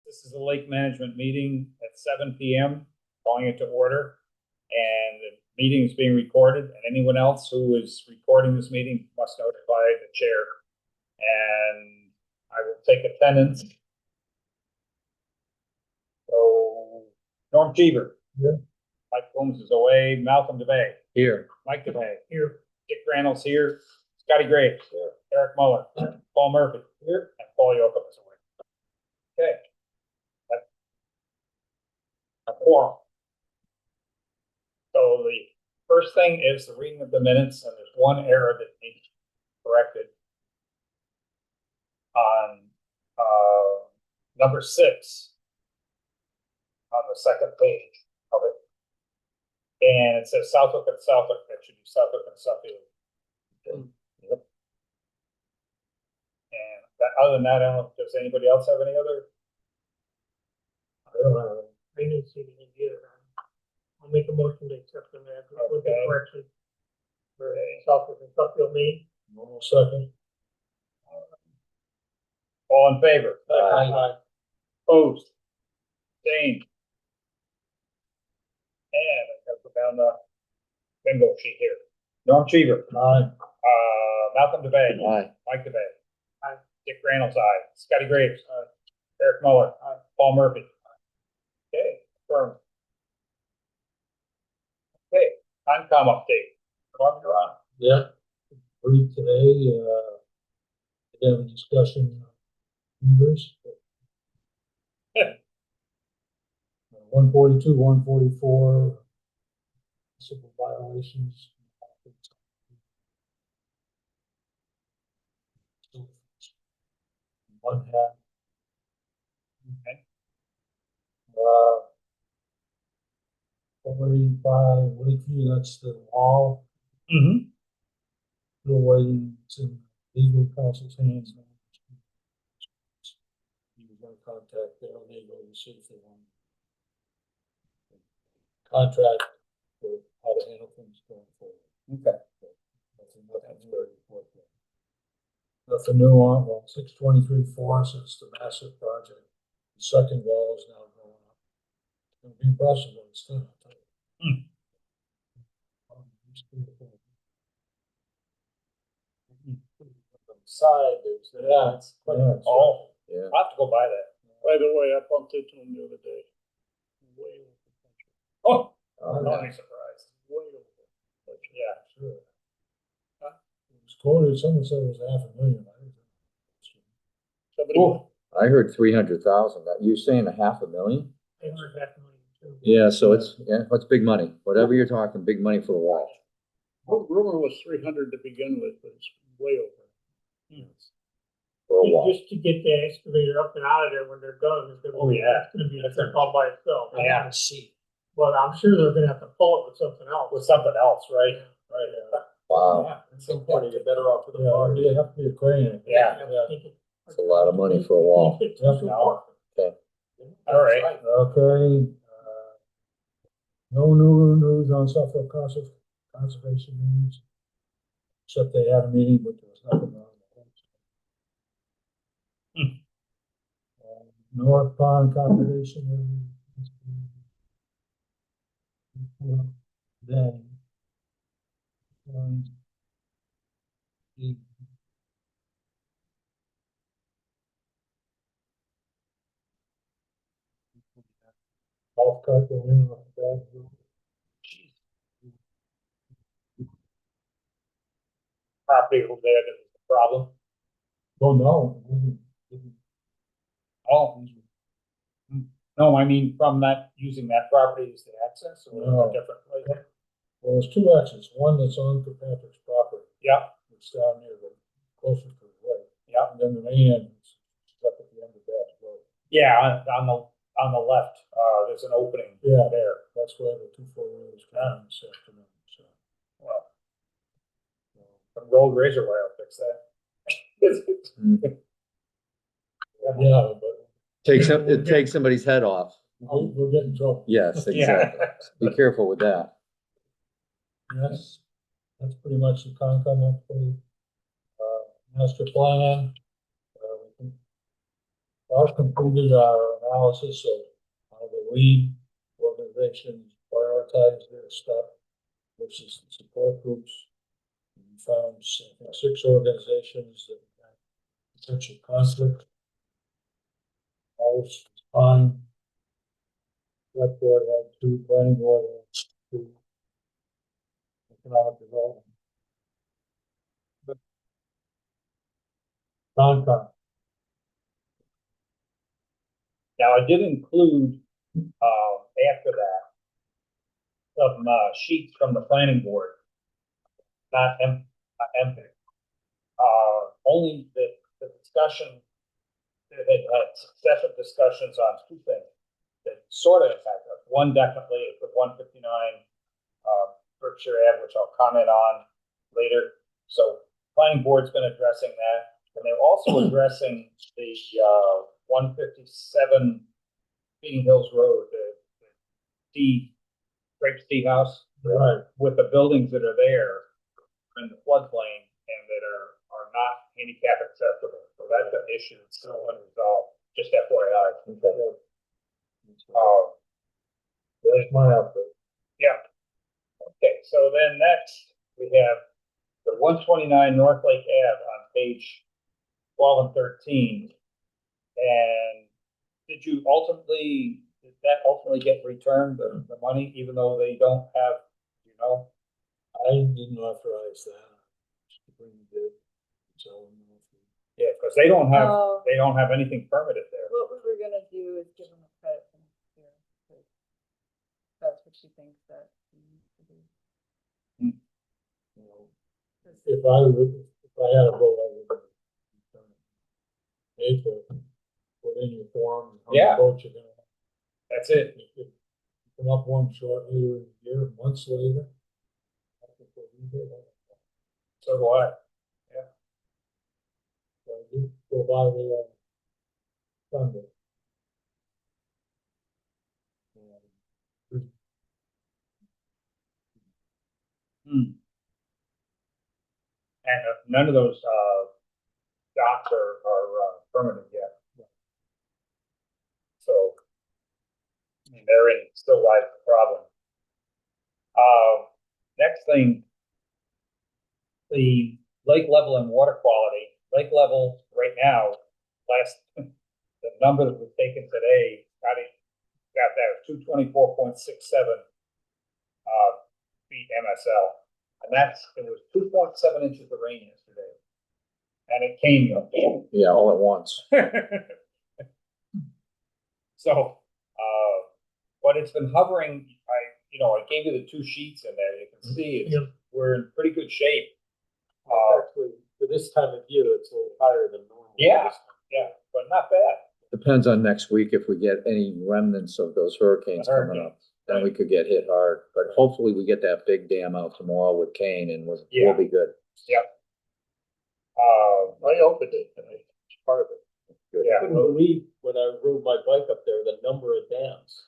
This is a lake management meeting at 7 p.m., calling it to order. And the meeting is being recorded, and anyone else who is recording this meeting must notify the chair. And I will take attendance. So, Norm Cheever. Yeah. Mike Coombs is away. Malcolm DeVay. Here. Mike DeVay. Here. Dick Randall's here. Scotty Graves. Here. Eric Muller. Paul Murphy. Here. And Paul Yocum is away. Okay. A quorum. So the first thing is the reading of the minutes, and there's one error that needs to be corrected on number 6 on the second page of it. And it says Southwick and Southwick. That should be Southwick and Suffield. Yep. And that, other than that, I don't know, does anybody else have any other? I don't know. I didn't see anything either. I'll make a motion to accept them as with the Okay. correction for Southwick and Suffield Maine. One second. All in favor? Aye. Opposed? Abstained? And I gotta put down the bingo sheet here. Norm Cheever. Aye. Malcolm DeVay. Aye. Mike DeVay. Aye. Dick Randall's aye. Scotty Graves. Eric Muller. Paul Murphy. Okay, confirmed. Okay, Concom update. Norm, you're on. Yeah. Brief today, we have a discussion. Numbers. 142, 144. Civil violations. One half. Okay. 485 Lakeview, that's the wall. Mm-hmm. Still waiting to legal counsel's hands. He was gonna contact their legal to see if they want contract for how to handle things going forward. Okay. Nothing new to report there. Nothing new on, well, 623 Forest, it's the massive project. The second wall is now going up. It's gonna be impressive when it's done, I'll tell you. Side, there's Yeah, it's quite nice. Oh, Yeah. I'll have to go by that. By the way, I bumped into him the other day. Way over potential. Oh, Oh, not yeah. any surprise. Way over potential. Yeah. Sure. It was quoted, someone said it was $500,000. Somebody, Oh. I heard 300,000. You're saying $500,000? I heard that money too. Yeah, so it's big money. Whatever you're talking, big money for the wall. Rumor was 300 to begin with, but it's way over. For a wall. Just to get the excavator up and out of there when they're done, it's gonna Oh, be, yeah. it's gonna be a trip all by itself. I haven't seen. But I'm sure they're gonna have to pull it with something else. With something else, right? Right. Wow, At some point, you get better off with the bar. Yeah, you have to be a crane. Yeah. it's a lot of money for a wall. No. Okay. All right. Okay, no new news on Suffolk conservation meetings. Except they had a meeting, but there was nothing on. North Pond Conservation Area. Then. Golf cart going in off the back road. Property over there that was the problem. Oh, no. it wasn't. Oh. No, I mean, from that, using that property as the access or No. a different place? Well, there's two exits, one that's on Kirkpatrick's property, Yeah, it's down near the, closer to the lake. yeah, And then the main entrance is up at the end of that road. yeah, on the left, there's an opening Yeah. there. That's where the 2 4-wheelers come in this afternoon, so. Well, some road razor wire will fix that. Yeah, but It takes somebody's head off. we'll get in trouble. Yes, exactly. Be careful with that. Yes, that's pretty much the Concom update. Master plan, I've completed our analysis of how the lead organizations prioritize their stuff versus the support groups. We found I think, 6 organizations that had potential conflict. House, fine. Select board had 2, planning board had 2. Economic development. Concom. Now, I did include, after that, some, sheets from the planning board. Not empty. Only the discussion, that had had successive discussions on 2 things that sort of impact us. One definitely is the 159, Berkshire Ave, which I'll comment on later. So planning board's been addressing that. And they're also addressing the, 157 Beating Hills Road, the Grape Tea House. Right. With the buildings that are there in the floodplain and that are not handicap accessible. So that's an issue that's still unresolved, just FYI. There's my update. Yeah. Okay, so then next we have the 129 North Lake Ave on page 12 and 13. And did that ultimately get returned, the money, even though they don't have, I didn't authorize that. Spring did. So. Yeah, because they don't Oh. have anything permitted there. What we were gonna do is give them a credit for next year, 'cause that's what she thinks that we need to do. You know, if I had a vote, I would. Pay for, put in your form, and how Yeah. many votes you're gonna. That's it. If you come up one short later in the year, months later. I think what we did, So do I. So I did go by the, Sunday. And none of those, dots are permanent yet. So, I mean, therein still lies the problem. Next thing, the lake level and water quality. Lake level right now, the number that was taken today, got that 224.67 feet MSL. And it was 2.7 inches of rain yesterday. And it came. Yeah, all at once. So, but it's been hovering, I gave you the 2 sheets in there, you can see Yeah. we're in pretty good shape. Actually, for this time of year, it's a little higher than normal. Yeah. Yeah, but not bad. Depends on next week if we get any remnants of those hurricanes The coming up. hurricanes, Then we could get hit hard, but hopefully we get that big dam out tomorrow with Kane and Yeah. we'll be good. I opened it tonight, part of it. Good. Yeah. I couldn't believe when I rode my bike up there, the number of dams.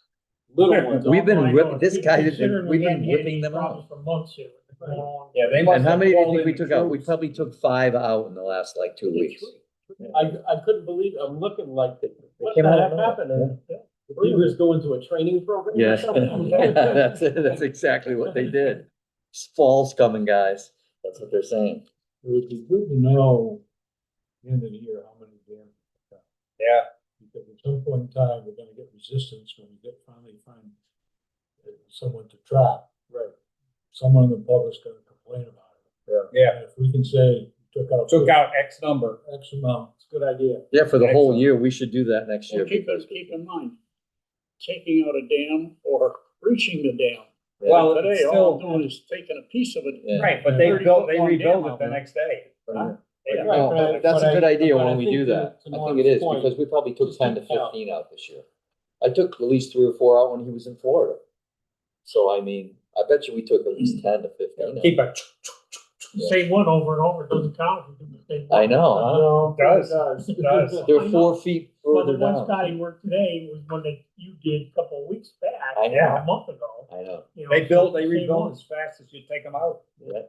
Little ones. We've been Oh, I ripping- know. this guy has been- Considering we've we been hadn't had ripping these them out. problems For months here. with the going. Yeah, they must. And how many do you think we have took called out? in We the probably took 5 out in the last like 2 weeks. I couldn't believe, I'm looking like, what came the out heck of nowhere. happened? The Beavers go into a training program? or Yes, something? that's it. That's exactly what they did. Fall's coming, guys. That's what they're saying. It would be good to know, end of the year, how many dams. we've got. Yeah, Because at some point in time, we're gonna get resistance when we finally find someone to trap. Right. Someone in the public's gonna complain about it. yeah, And if we can say, took out X number. X amount, It's a good idea. Yeah, for the whole Excellent. year, we should do that next year. Well, keep in mind, taking out a dam or breaching the dam. Well, Today, it's all still, I'm doing is taking a piece of it. Yeah. right, but they 30 rebuild foot long it dam the out there. next day. Yeah. Yeah. No, that's a good idea when we do that. to I think it is, Norm's point, because we probably took just 10 to keep count. 15 out this year. I took at least 3 or 4 out when he was in Florida. So, I mean, I bet you we took at least 10 to 15 out. Keep it. Same one over and over, it doesn't count. if you do the same I one. know. Does. It does. They're I know. 4 feet Well, further the one down. Scotty worked today was one that you did a couple of weeks back. I know. A month ago. I know. You know, They so they same rebuild one. as fast as you take them out. Yeah.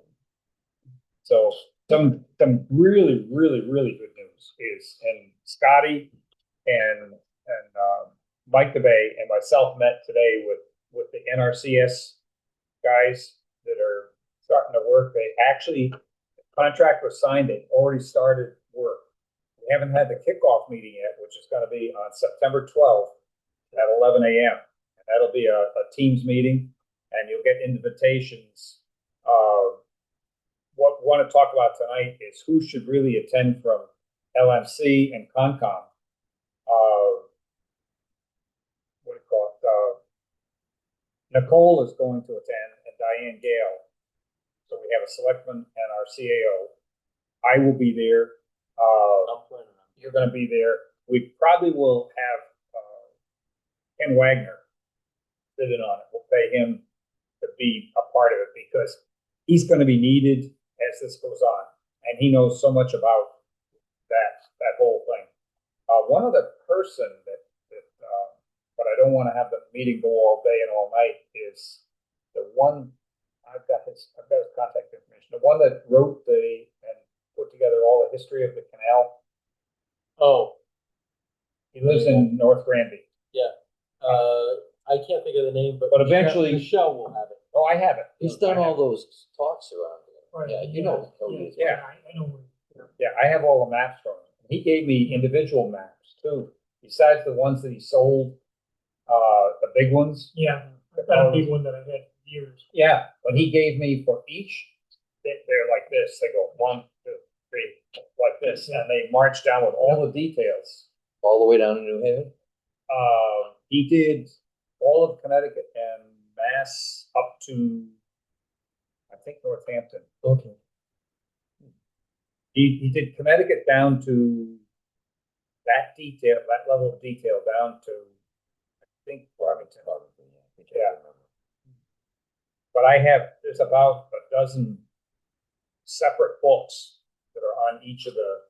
So some really, really, really good news is, and Scotty and Mike DeBay and myself met today with the NRCS guys that are starting to work. They actually, the contract was signed, they already started work. We haven't had the kickoff meeting yet, which is gonna be on September 12th at 11 a.m. And that'll be a Teams meeting, and you'll get invitations. What we want to talk about tonight is who should really attend from LMC and Concom. What do you call it? Nicole is going to attend, and Diane Gale. So we have a selectman and our CAO. I will be there. I'm planning on. You're gonna be there. We probably will have, Ken Wagner sit in on it. We'll pay him to be a part of it because he's gonna be needed as this goes on. And he knows so much about that whole thing. One other person but I don't wanna have the meeting go all day and all night is the one, I've got his contact information, the one that wrote and put together all the history of the canal. Oh, He lives in North Granby. I can't think of the name, but. But eventually- Michelle will have it. Oh, I have it. He's done all those talks around Right, here. Yeah, you know. who he is. Yeah. I know. where- Yeah, I have all the maps from him. He gave me individual maps too, besides the ones that he sold, the big ones. Yeah, I've got a big one that I've had for years. Yeah, but he gave me for each, they're like this, they go 1, 2, 3, like this, and they march down with all the details. All the way down to New Haven? He did all of Connecticut and Mass up to, I think, Northampton. Okay. He did Connecticut down to that detail, that level of detail down to, I think, Farmington. Yeah. But there's about a dozen separate books that are on each of the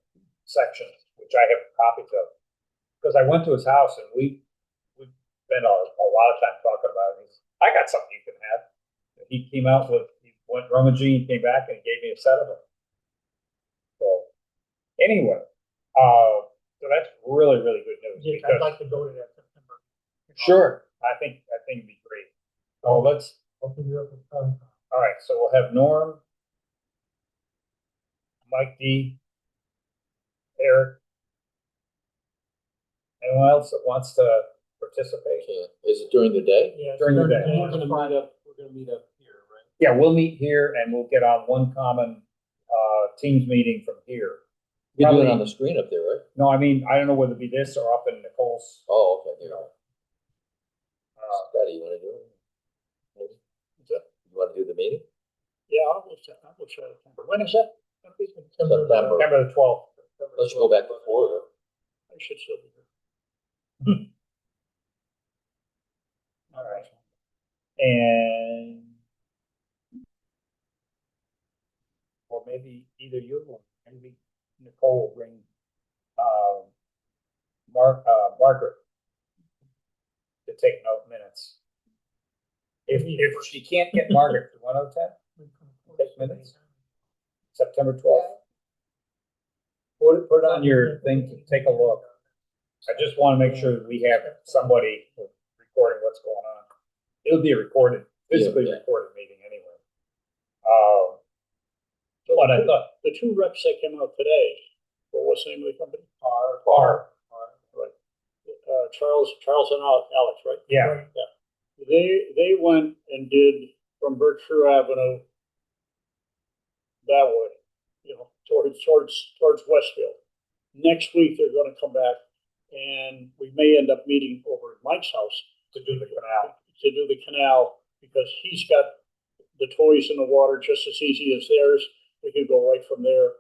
sections, which I have copies of. Because I went to his house and we spent a lot of time talking about it. I got something you can have. He came out he went rummaging, came back and he gave me a set of them. So, anyway, so that's really, really good news. Yeah, because- I'd like to go to that September. Sure, I think it'd be great. So let's, Open you up with Concom. all right, so we'll have Norm, Mike D, Eric. Anyone else that wants to participate? Okay. Is it during the day? Yeah. During the day. We're gonna meet up here, right? Yeah, we'll meet here and we'll get on one common, Teams meeting from here. You're doing it Probably- on the screen up there, right? No, I mean, I don't know whether it be this or up in Nicole's, Oh, okay. you know. Scotty, you wanna do it? Maybe? You wanna do the meeting? Yeah, I'll go try it. When is that? September. September the 12th. Let's go back to Florida. I should still be here. All right. And or maybe either you or maybe Nicole will bring Margaret to take note minutes. If she can't get Margaret to 1:10, take minutes, September 12th. Put it on your thing to take a look. I just want to make sure that we have somebody recording what's going on. It'll be a recorded, physically Yeah. recorded meeting anyway. But I thought, The two reps that came out today, what's the name of the company? Right. Charles and Alex, right? Yeah. They went and did from Berkshire Avenue that way, towards Westfield. Next week, they're gonna come back and we may end up meeting over at Mike's house To do the canal. because he's got the toys in the water just as easy as theirs. We could go right from there.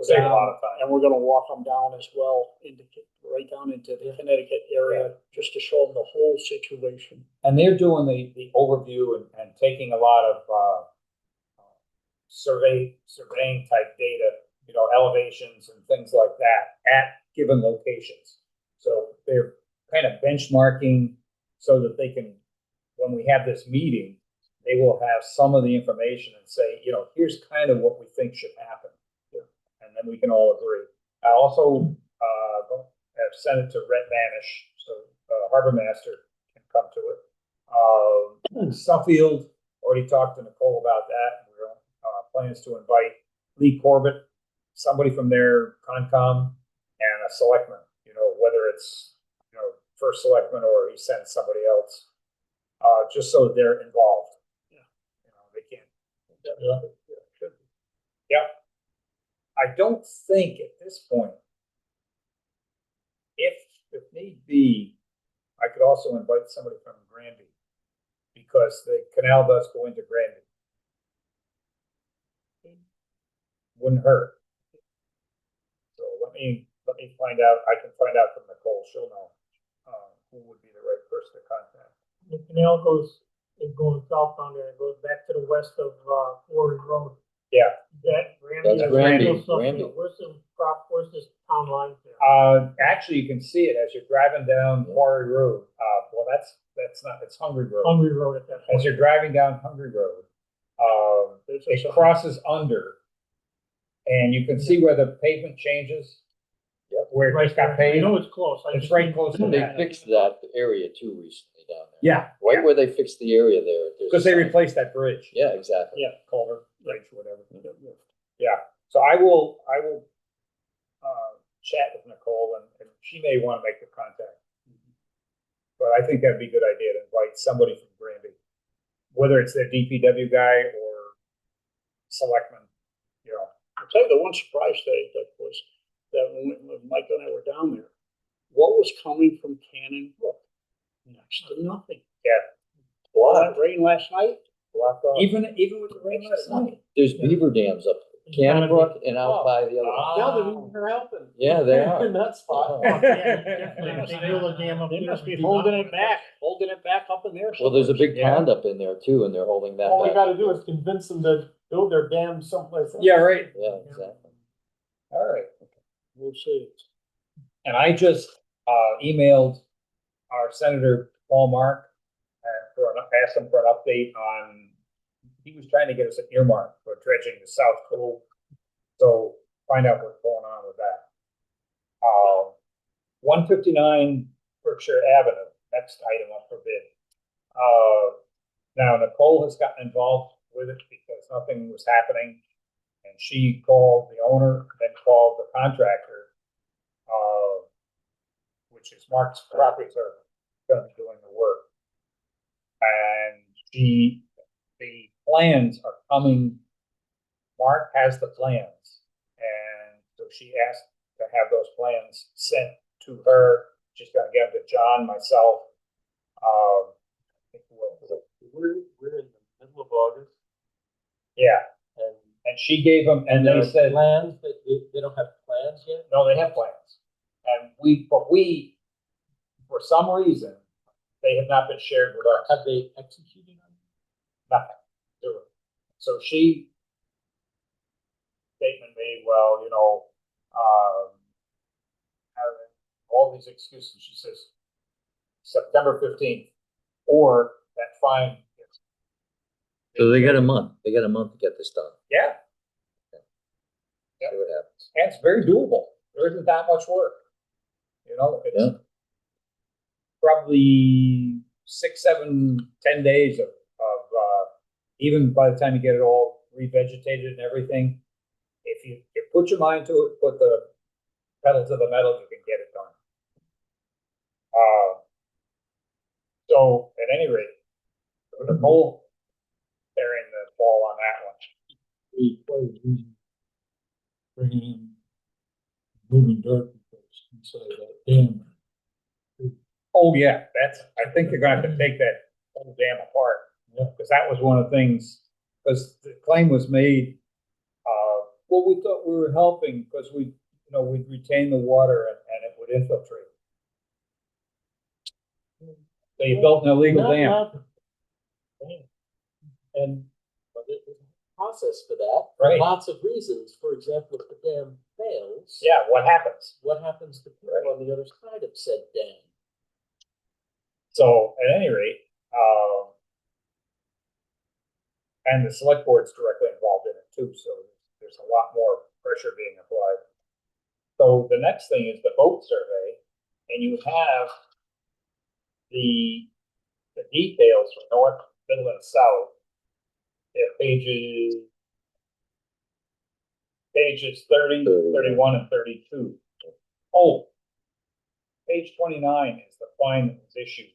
Save a lot of time. And we're gonna walk them down as well right down into the Connecticut area, just to show them the whole situation. And they're doing the overview and taking a lot of, surveying type data, elevations and things like that at given locations. So they're kind of benchmarking so that they can, when we have this meeting, they will have some of the information and say, here's kind of what we think should happen. And then we can all agree. I also, have sent it to Rhett Banish, so, Harbor Master can come to it. Suffield, already talked to Nicole about that, we're, plans to invite Lee Corbett, somebody from their Concom, and a selectman, whether it's, first selectman or he sends somebody else, just so they're involved. They can't. Yeah. Should be. Yep. I don't think at this point, if need be, I could also invite somebody from Granby, because the canal does go into Granby. Wouldn't hurt. So let me find out. I can find out from Nicole. She'll know who would be the right person to contact. The canal is going southbound there, it goes back to the west of, Quarry Road. Yeah. That Granby. That's or Granby, Suffield? Granby. Where's this town line there? Actually, you can see it as you're driving down Quarry Road. Well, that's not. It's Hungry Road. Hungry Road at that As point. you're driving down Hungry Road, it crosses under, and you can see where the pavement changes. Yep. Where it just got I paved. know it's close. I It's just right need- close to They that. fixed that area too recently down there. Yeah, Right where they fixed the area there. there's because a they sign. replaced that bridge. Yeah, exactly. Yeah, culvert, bridge, whatever. Yeah, so I will, chat with Nicole, and she may want to make the contact. But I think that'd be a good idea to invite somebody from Granby, whether it's their DPW guy or selectman, I'll tell you, the one surprise that was, that when Mike and I were down there, what was coming from Cannon Brook? Next to nothing. Yeah. All that rain last night, Blocked off. Even with the rain last night. There's beaver dams up Cannon Brook and out by the other. Now they're even helping. Yeah, they are. In that spot. Oh, yeah, definitely. They build a dam up they there. must be holding it back up in there. Well, there's a big Yeah. pond up in there too, and they're holding that All we back. gotta do is convince them to build their dam someplace else. Yeah, right. Yeah, exactly. All right. We'll see. And I just, emailed our Senator Paul Mark, asked him for an update on, he was trying to get us an earmark for dredging the South Cove. So find out what's going on with that. 159 Berkshire Avenue, next item up for bid. Now Nicole has gotten involved with it because nothing was happening. And she called the owner, then called the contractor, which is Mark's Properties are gonna be doing the work. And the plans are coming. Mark has the plans, and so she asked to have those plans sent to her. She's gonna give them to John, myself. I think who else? We're in the middle of August Yeah, and. and she gave them, and they said, Plans, they don't have plans yet? no, they have plans. And but for some reason, they have not been shared with us. Have they executed on Nothing. Zero. So she statement made, well, all these excuses. She says September 15th, or that fine. So they got a month. They got a month to get this done. Yeah, See what happens. and it's very doable. There isn't that much work. It's Yeah. probably 6, 7, 10 days of even by the time you get it all revegetated and everything. If you put your mind to it, put the pedal to the metal, you can get it done. So at any rate, Nicole carrying the ball on that one. We quite easy bringing in, moving dirt because inside that dam. Oh, yeah, I think they're gonna have to take that whole dam apart. Yeah. Because that was one of the things, because the claim was made, well, we thought we were helping because we'd retain the water and it would infiltrate. So you built an illegal Not- dam. not- And but there's a process for that, for Right. lots of reasons. For example, if the dam fails. Yeah, what happens? What happens to people Right. on the other side of said dam? So at any rate, and the select board's directly involved in it too, so there's a lot more pressure being applied. So the next thing is the boat survey, and you have the details for north, middle, and south. At pages 30, 31, and 32. Oh, page 29 is the fine that was issued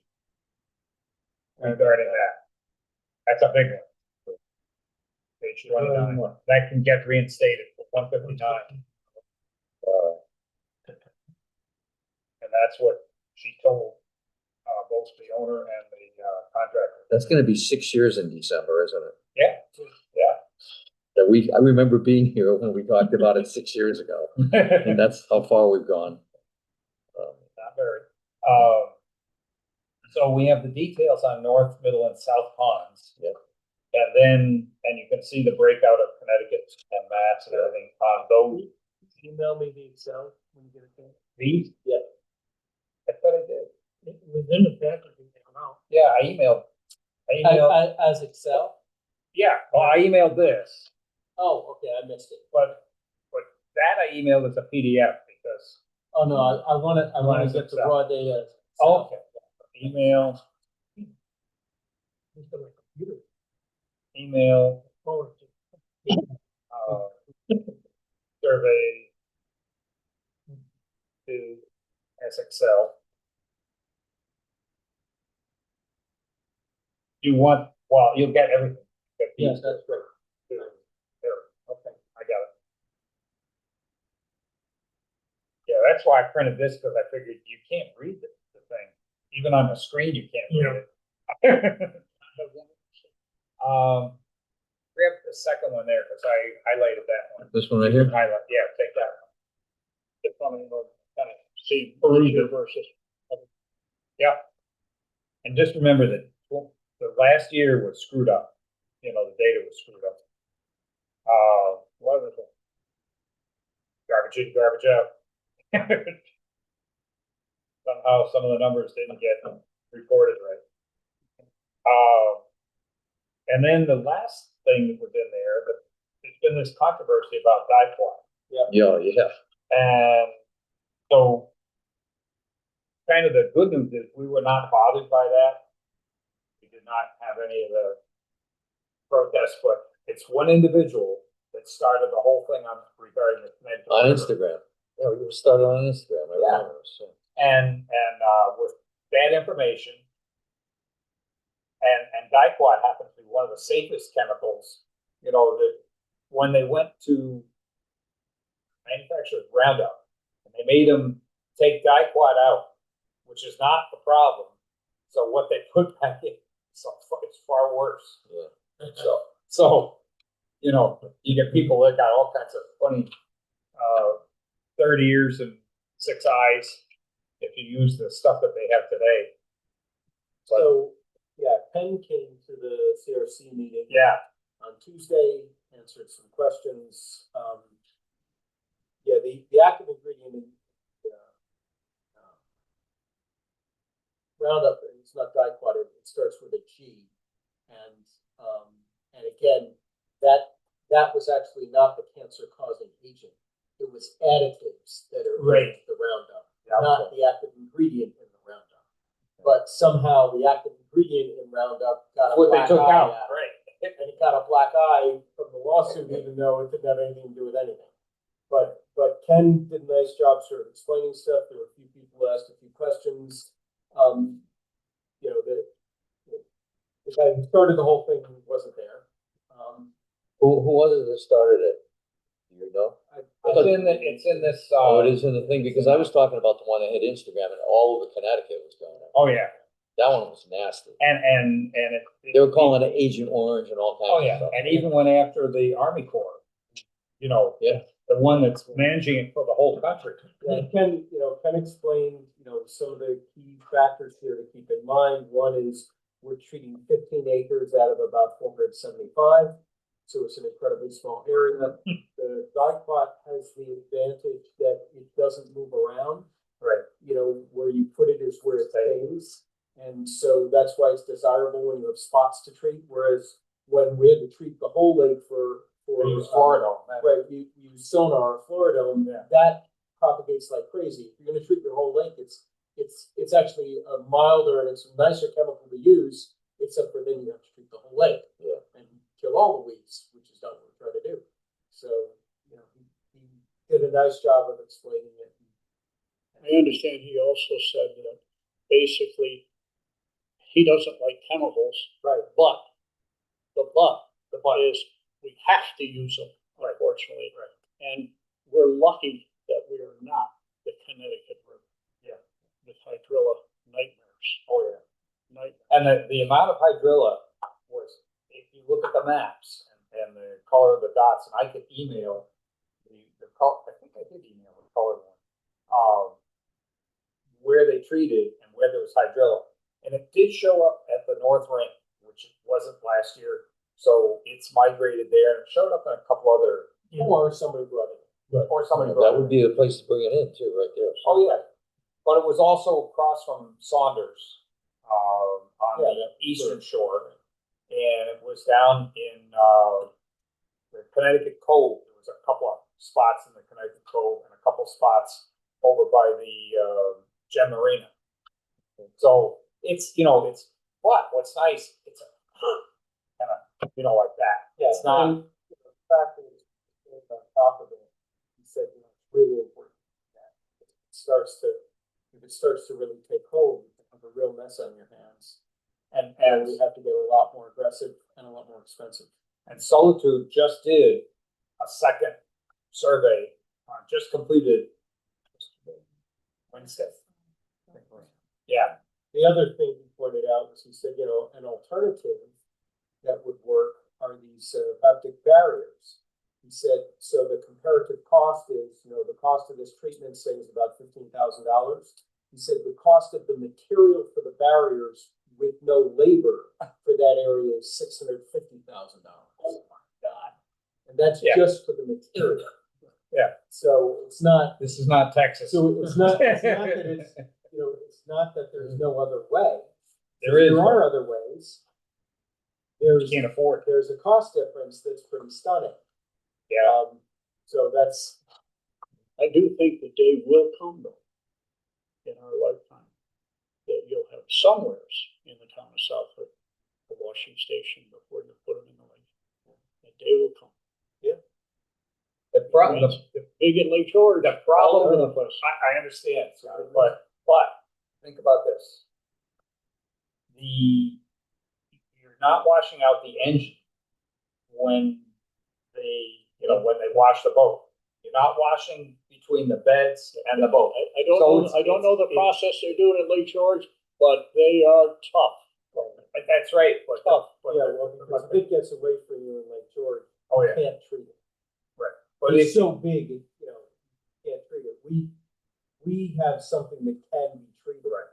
regarding that. That's a big one. Page 29, that can get reinstated for 159. And that's what she told, both the owner and the, contractor. That's gonna be 6 years in December, isn't it? Yeah, That I remember being here when we talked about it 6 years ago, yeah. and that's how far we've gone. Not very. So we have the details on north, middle, and south ponds. Yep. And you can see the breakout of Connecticut and Mass and everything on those. Email me the Excel when you get a chance. These? Yeah. I thought I did. It was in the packet, you know, now. Yeah, I emailed, As Excel? yeah, well, I emailed this, Oh, okay, I missed it. but that I emailed as a PDF because, Oh, no, I wanna as get the Excel. raw data. as oh, Excel. okay, email, Just on my computer. email, Forward to- survey to SXL. You want, well, you'll get everything. Get these Yes, that's great. too. There, okay, I got it. Yeah, that's why I printed this, because I figured you can't read the thing, even on the screen, you can't read it. Grab the second one there, because I highlighted that one. This one right here? Highlight, yeah, take that one. It's funny, kind of see Peruse it. versus. Yeah. And just remember that the last year was screwed up. You know, the data was screwed up. What was it? Garbage in, garbage out. Somehow some of the numbers didn't get recorded right. And then the last thing that was in there, but there's been this controversy about diploid. Yeah. And so kind of the good news is we were not bothered by that. We did not have any of the protests, but it's one individual that started the whole thing on regarding the Connecticut On River. Instagram. Yeah, we started on Instagram, I Yeah. remember, so. And with bad information. And dicot happens to be one of the safest chemicals, you know, that when they went to manufacture Roundup, and they made them take dicot out, which is not the problem. So what they put back in, it's far worse. Yeah. So, you know, you get people that got all kinds of funny, third ears and 6 eyes if you use the stuff that they have today. But, So, yeah, Penn came to the CRC meeting. yeah, On Tuesday, answered some questions. Yeah, the active ingredient in Roundup, it's not dicot, it starts with a G. And again, that was actually not the cancer causing agent. It was additives that are Right. in the Roundup, Yeah, not the active ingredient in the Roundup. But somehow the active ingredient in Roundup got a what they black took eye out, out. right? And it got a black eye from the lawsuit, even though it didn't have anything to do with anything. But Ken did a nice job sort of explaining stuff. There were a few people who asked a few questions. You know, the guy who started the whole thing wasn't there. Who was it that started it? Do you know? It's in this, Oh, it is in the thing, because I was talking about the one that had Instagram and all over Connecticut was going on. oh, yeah, That one was nasty. and it. They were calling it Agent Orange and all Oh, kinds of yeah, stuff. and even went after the Army Corps, you know. Yeah. The one that's managing it for the whole country. And Ken explained, some of the key factors here to keep in mind. One is we're treating 15 acres out of about 475. So it's an incredibly small area. The dicot has the advantage that it doesn't move around. Right. Where you put it is where it stays. And so that's why it's desirable when you have spots to treat. Whereas when we had to treat the whole lake for Florida. right, you use sonar or Floridome, Yeah. that propagates like crazy. If you're gonna treat your whole lake, it's it's actually a milder and it's a nicer chemical to use, except for then you have to treat the whole lake. Yeah. And kill all the weeds, which is not what we're trying to do. So, you know, he did a nice job of explaining it. I understand he also said that basically he doesn't like chemicals, Right. but the but is we have to use them, unfortunately. Right. And we're lucky that we are not the Connecticut River. Yeah. With hydrilla nightmares. Oh, yeah. Nightmares. And the amount of hydrilla was, if you look at the maps and the color of the dots, and I could email the color, I think I did email the colored one, where they treated and where there was hydrilla. And it did show up at the North Ring, which it wasn't last year. So it's migrated there and it showed up in a couple other, Or somebody brought it. or somebody That brought it. would be the place to bring it in too, right there. Oh, yeah. But it was also across from Saunders, on Yeah, the eastern shore. And it was down in, the Connecticut Cove. There was a couple of spots in the Connecticut Cove and a couple spots over by the, Gem Marina. So it's, but what's nice, it's a kind of, like that. Yeah, It's not, and, you know, the fact that it's on top of it, he said, you know, it's really important that if it starts to really take hold, you have a real mess on your hands. and, And and we have to get a lot more aggressive and a lot more expensive. And Solitude just did a second survey, just completed Wednesday. Yeah, The other thing he pointed out was he said, you know, an alternative that would work are these haptic barriers. He said, so the comparative cost is, you know, the cost of this treatment, say, is about $15,000. He said the cost of the material for the barriers with no labor for that area is $650,000. Oh my God. And that's Yeah. just for the material. Yeah. So it's not, this is not Texas. so it's not that it's, you know, it's not that there's no other way. There is, There are other ways. you can't afford. There's a cost difference that's pretty stunning. Yeah, So that's, I do think the day will come though, in our lifetime, that you'll have somewheres in the town of Southwick, a washing station before you put them in the lake. That day will come. the problem, It's big in Lake George. the problem, all over the place. I understand, but think about this. You're not washing out the engine when when they wash the boat. You're not washing between the beds and the boat. I don't So know, I don't know the process they're doing at Lake George, but they are tough. That's right, but Tough. yeah, well, because if it gets away from you in Lake George, Oh, you yeah, can't treat it. but It's it's, so big, you know, you can't treat it. We have something that can be treated. Right.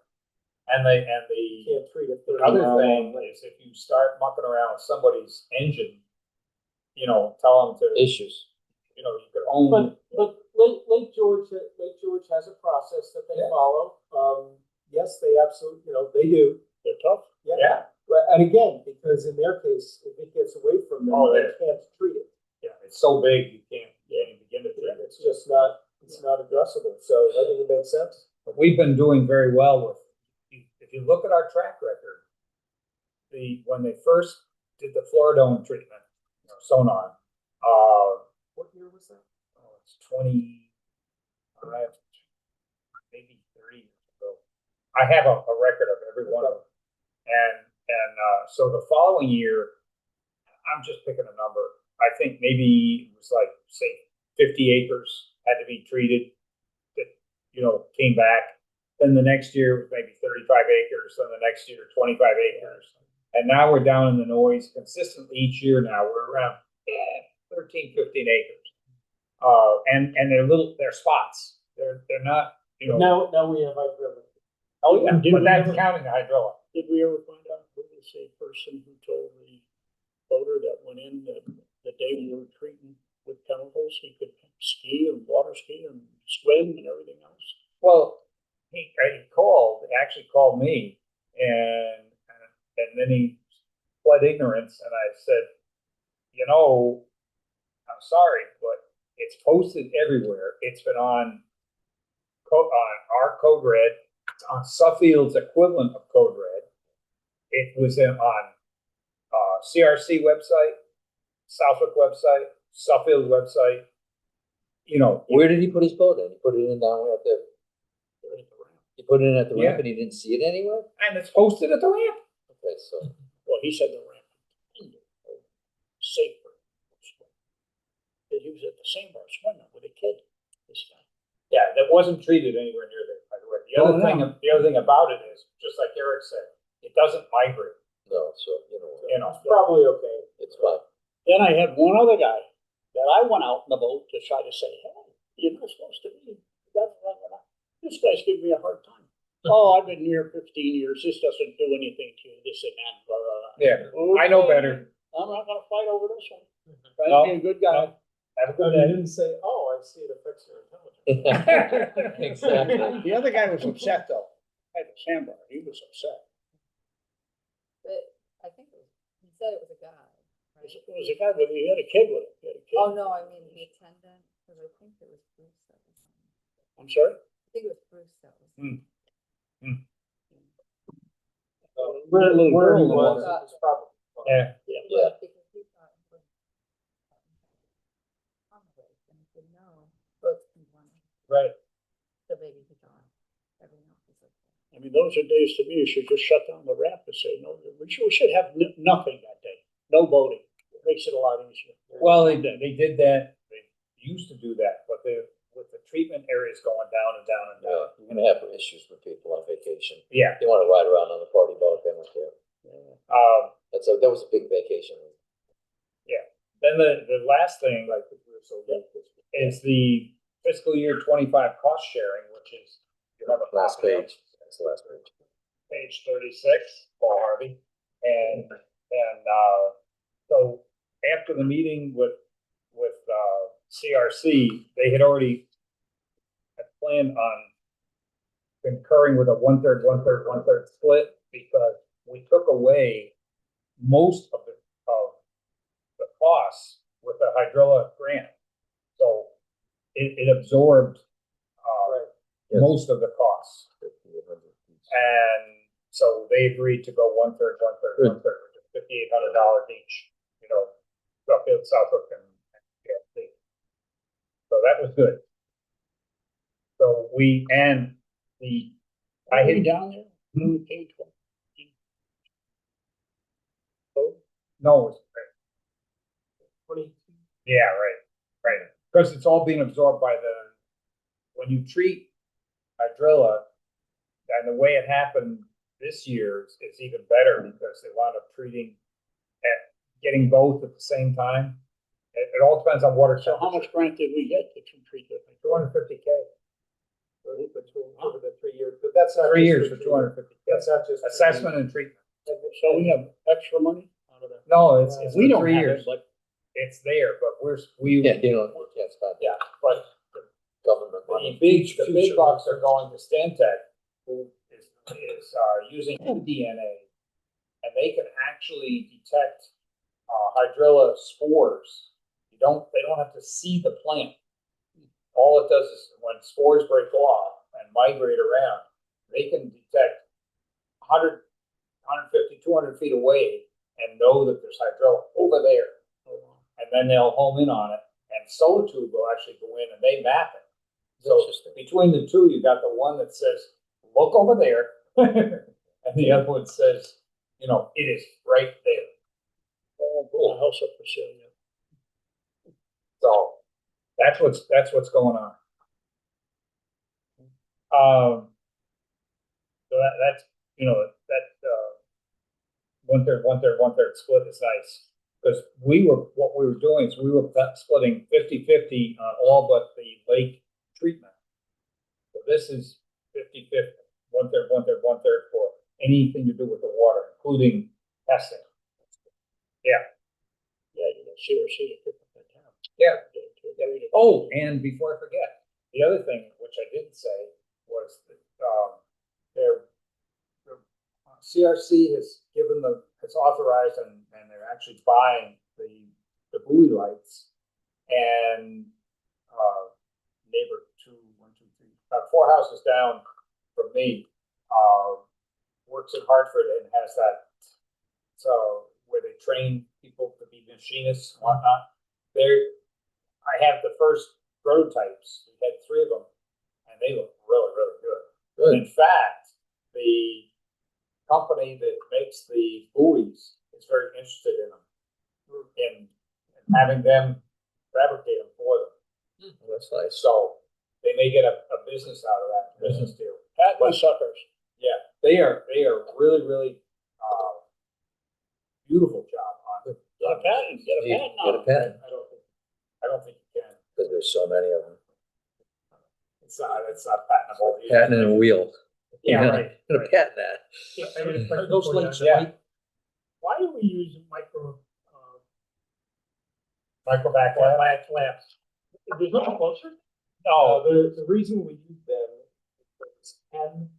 and the You can't treat it. The other thing is if you start mucking around with somebody's engine, tell them to, Issues. you could only. But Lake George has a process that they Yeah. follow. Yes, they absolutely, they do. They're tough. Yeah, But, and again, because in their case, if it gets away from them, Oh, they yeah. can't treat it. yeah, it's so big, you can't even begin to treat it. It's just not, it's not addressable. So I think it makes sense. But we've been doing very well with, if you look at our track record, when they first did the Floridone treatment, sonar, What year was that? it's 25, maybe 30 years ago. I have a record of every one of them. And so the following year, I'm just picking a number. I think maybe it was like, say, 50 acres had to be treated that, came back. Then the next year was maybe 35 acres, then the next year 25 acres. And now we're down in the noise consistently each year now. We're around 13, 15 acres. And they're spots. They're not, Now we have hydrilla. oh yeah, Did but we that's ever- counting the hydrilla. Did we ever find out who was the person who told the boater that went in the day we were treating with chemicals, he could ski and water ski and swim and everything else? Well, he actually called me and then he pled ignorance and I said, I'm sorry, but it's posted everywhere. It's been on our Code Red. on Suffield's equivalent of Code Red. It was on CRC website, Southwick website, Suffield website. You know, Where did he put his boat in? He put it in down at the, he put it in at the ramp Yeah. and he didn't see it anywhere? and it's posted at the ramp. Okay, so, Well, he said the ramp intended safer. That he was at the sandbar swimming with a kid, this guy. Yeah, that wasn't treated anywhere near there, by the way. The other thing about it is, just like Eric said, it doesn't migrate, no, so, you know. It's probably okay. it's fine. Then I had one other guy that I went out in the boat to try to say, hey, you're not supposed to be. This guy's giving me a hard time. Oh, I've been here 15 years. This doesn't do anything to you. This and that. Blah, blah, blah. Yeah, I know Okay, better. I'm not gonna fight over this one. No. Trying to be a good guy. Have a But good he day. didn't say, oh, I see it affects your intelligence. Exactly. The other guy was upset though. At the sandbar, he was upset. But I think he said it was a guy. right? It was a guy, but he had a kid with him. He had a kid. Oh, no, I mean the attendant, because I think it was Bruce that was on. I'm sorry? I think it was Bruce that was. on. Where he Girl was, was- it's probably. fine. Yeah, Yeah. Because he thought it was on the lake, and he said, no, boats can run. right. So maybe he thought everything else was okay. I mean, those are days to me, you should just shut down the ramp and say, no, we should have nothing that day. No boating. It makes it a lot easier. Well, they did that, they used to do that, but with the treatment areas going down and down and Yeah, down. you're gonna have issues with people on vacation. Yeah, They wanna ride around on the party boat, they don't care. Yeah. That was a big vacation. then the last thing Like, we were so good. is the fiscal year 25 cost sharing, which is, you have a Last copy of, page, that's the last page. page 36, Paul Harvey. And so after the meeting with CRC, they had already had planned on concurring with a 1/3, 1/3, 1/3 split, because we took away most of the costs with the hydrilla grant. So it absorbed Right. most of the costs. 50, 100 each. And so they agreed to go 1/3, 1/3, Good. 1/3, which is $5,800 each, Suffield, Southwick, and PLC. So that was good. So I Are we had, down there? We paid 20. Oh, no, it's- 20, yeah, right. Because it's all being absorbed by when you treat hydrilla, and the way it happened this year is even better, because they wound up getting both at the same time. It all depends on water So how temperature. much grant did we get to treat that? 250K, over the 3 years, but that's not. 3 just years for treatment. 250K. That's not just. Assessment and treatment. So we have extra money out of that? No, it's We for don't 3 have years. it, but It's there, but Yeah, you can't spend yeah, but government the money. big bucks are going to Stantec, who is using DNA, and they can actually detect hydrilla spores. They don't have to see the plant. All it does is when spores break off and migrate around, they can detect 100, 150, 200 feet away and know that there's hydrilla over there. And then they'll home in on it, and Solitude will actually go in and they map it. So Interesting. between the two, you got the one that says, look over there, and the other one says, it is right there. a house up for sale, yeah. So that's what's going on. So that's, that 1/3, 1/3, 1/3 split is nice. Because what we were doing is we were splitting 50/50 on all but the lake treatment. So this is 50/50, 1/3, 1/3, 1/3 for anything to do with the water, including testing. Yeah, CRC to pick up that tab. Yeah. To agree to- Oh, and before I forget, the other thing, which I didn't say, was that, CRC has has authorized and they're actually buying the buoy lights, and, neighbor 4 houses down from me works in Hartford and has that, so where they train people to be machinists and whatnot. I have the first prototypes, we had 3 of them, and they look really, really good. Good. In fact, the company that makes the buoys is very interested in them, in having them fabricate them for them. That's nice. So they may get a business out of that, business deal. Pat my suckers. Yeah, they are really, really, beautiful job on it. Get a patent, get a You patent Get on a it. pen, I don't think you can. because there's so many of them. It's not patentable. Patent and a wheel. Yeah, right. Gonna patent that. Yeah, I got a question Those for you. links, Yeah. right? Why do we use Microback lab? labs? There's nothing closer? No, The reason we use them is because Ken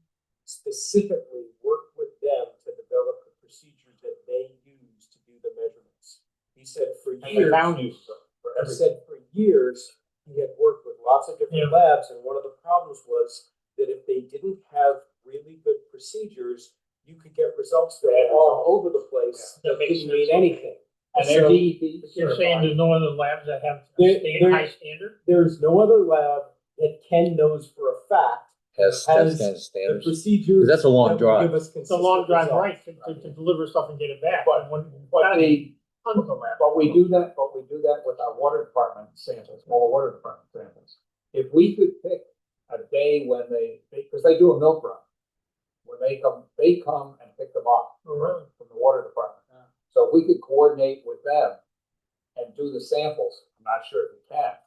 specifically worked with them to develop the procedures that they use to do the measurements. He said for and they years, found use for he everything. said for years, he had worked with lots of different labs, and one of the problems was that if they didn't have really good procedures, you could get results that were all over the place Yeah, that that makes didn't mean sense. anything. And they're So- DEP You're saying certified. there's no other labs that have There- high standard? There's no other lab that Ken knows for a fact Has Has kind of the standards. procedures. That's a long that will drive. give us It's a long consistent drive, results. right, to deliver stuff and get it back. But- When- But tons of labs. but we do that with our water department samples, small water department samples. If we could pick a day when because they do a milk run, when they come and pick them up Oh, really? from the water department. So if we could coordinate with them and do the samples, I'm not sure if we can,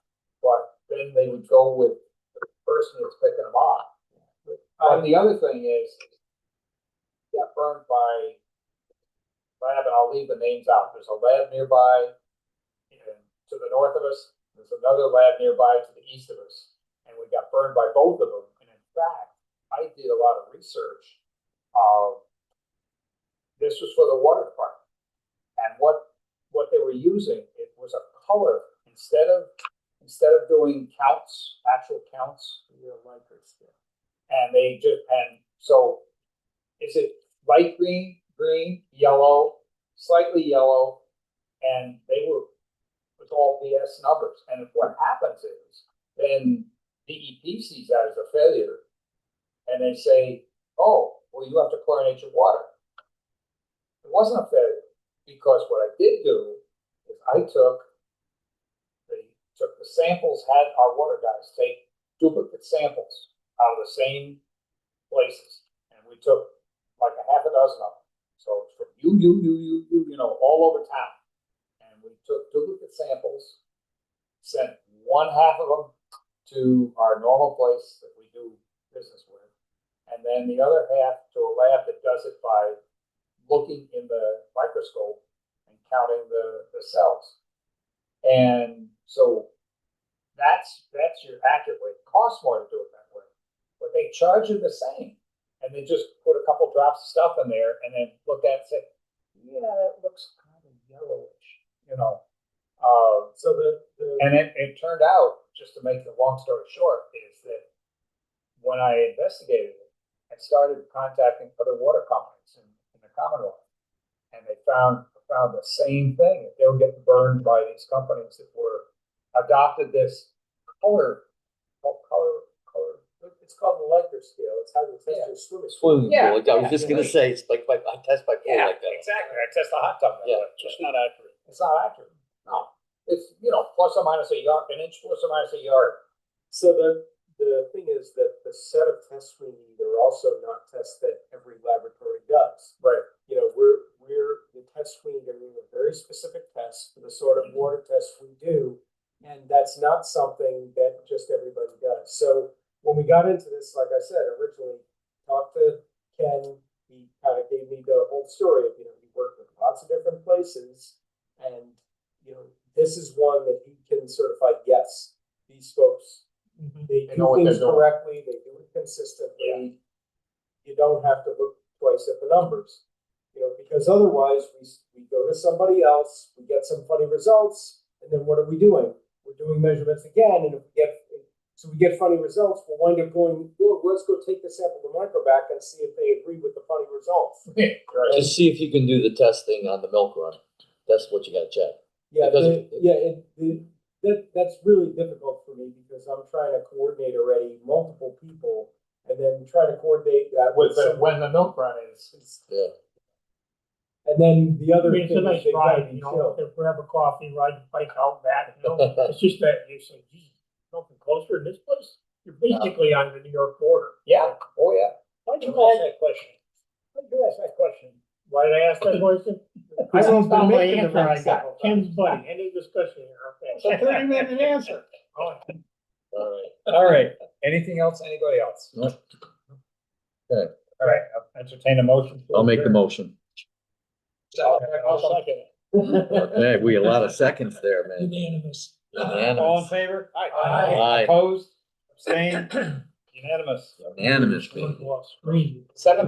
but then they would go with the person that's picking them up. But the other thing is, got burned by lab, and I'll leave the names out. There's a lab nearby to the north of us. There's another lab nearby to the east of us, and we got burned by both of them. And in fact, I did a lot of research. This was for the water department, and what they were using, it was a color instead of doing counts, actual counts. And so is it light green, yellow, slightly yellow, and they were with all BS numbers. And what happens is then DEP sees that as a failure, and they say, "Oh, well, you have to chlorinate your water." It wasn't a failure because what I did do is I took the samples, had our water guys take duplicate samples out of the same places, and we took like a half a dozen of them. So it's from all over town, and we took duplicate samples, sent one half of them to our normal place that we do business with, and then the other half to a lab that does it by looking in the microscope and counting the cells. And so that's your accurate way. It costs more to do it that way, but they charge you the same. And they just put a couple drops of stuff in there and then look at it and say, yeah, it looks kind of yellowish, So And it turned out, just to make the long story short, is that when I investigated it, I started contacting other water companies in the Commonwealth. And they found the same thing, that they were getting burned by these companies that were adopted this color. it's called an electric scale. It's how you test your swimming. Swimming Yeah, pool, I was yeah, just gonna say, it's like, I test my pool like that. exactly. I test the hot tub. that Yeah. way. Just not accurate. It's not accurate. No, it's, plus or minus a yard, an inch plus or minus a yard. So the thing is that the set of tests we need are also not tests that every laboratory does. Right. The test we need are very specific tests for the sort of water tests we do. And that's not something that just everybody does. So when we got into this, like I said, originally talked to Ken, he kind of gave me the whole story of, he worked with lots of different places. And, this is one that he can certify, yes, these folks, they They do know what things they're doing. correctly, they do it consistently. You don't have to look twice at the numbers, because otherwise we go to somebody else, we get some funny results, and then what are we doing? We're doing measurements again, and if we get So we get funny results, we'll wind up going, well, let's go take the sample to Microbac and see if they agree with the funny results. Just see if you can do the testing on the milk run. That's what you gotta check. Yeah, Because- that's really difficult for me because I'm trying to coordinate already multiple people and then trying to coordinate that with some. when the milk run is. Yeah. And then the I other mean, thing it's a is nice they gotta ride, be you know, chilled. to grab a coffee, ride the bike out back, you know, it's just that you say, geez, nothing closer than this place. You're basically on the New York border. Yeah, oh, yeah. Why'd you ask that question? Why'd you ask that question? Why did I ask that question? I don't found my making answer them I right got. now. Tim's buddy, any discussion here, It's a okay? 30-minute answer. Oh, All right. All right, anything else, anybody else? Nope. Okay. All right, I'll entertain a motion. to I'll make the adjourn. motion. I'll second it. Hey, we, a lot of seconds there, man. Unanimous. All in Unanimous. favor? Aye. Opposed? Abstained? Unanimous. Unanimous, baby. Screen. 7:30.